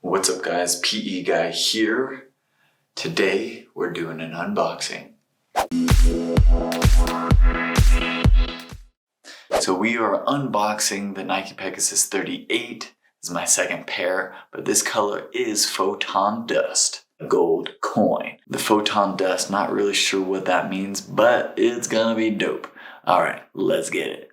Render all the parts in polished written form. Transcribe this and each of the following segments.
What's up guys, PE Guy here. Today we're doing an unboxing. So we are unboxing the Nike Pegasus 38. This is my second pair, but this color is Photon Dust, a gold coin. The Photon Dust, not really sure what that means, but it's gonna be dope. All right, let's get it.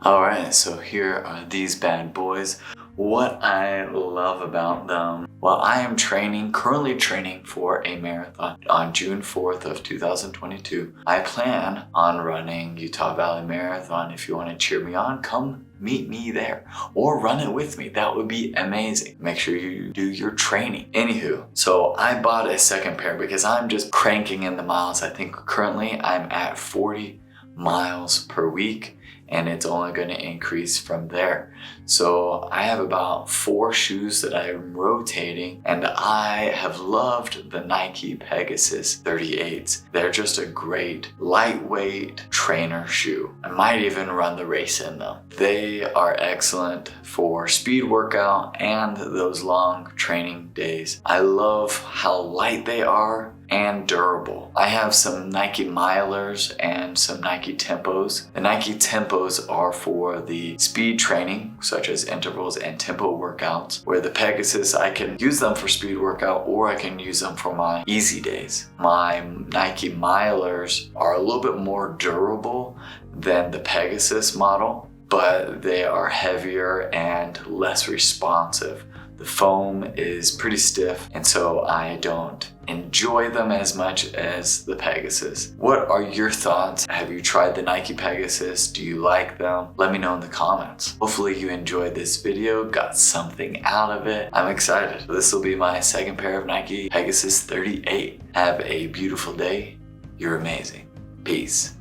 Alright, so here are these bad boys. What I love about them, well, I am currently training for a marathon on June 4th of 2022. I plan on running Utah Valley Marathon. If you want to cheer me on, come meet me there or run it with me. That would be amazing. Make sure you do your training. Anywho, so I bought a second pair because I'm just cranking in the miles. I think currently I'm at 40 miles per week, and it's only going to increase from there. So I have about 4 shoes that I'm rotating, and I have loved the Nike Pegasus 38s. They're just a great lightweight trainer shoe. I might even run the race in them. They are excellent for speed workout and those long training days. I love how light they are and durable. I have some Nike Milers and some Nike Tempos. The Nike Tempos are for the speed training, such as intervals and tempo workouts, where the Pegasus, I can use them for speed workout or I can use them for my easy days. My Nike Milers are a little bit more durable than the Pegasus model, but they are heavier and less responsive. The foam is pretty stiff, and so I don't enjoy them as much as the Pegasus. What are your thoughts? Have you tried the Nike Pegasus? Do you like them? Let me know in the comments. Hopefully you enjoyed this video, got something out of it. I'm excited. This will be my second pair of Nike Pegasus 38. Have a beautiful day. You're amazing. Peace.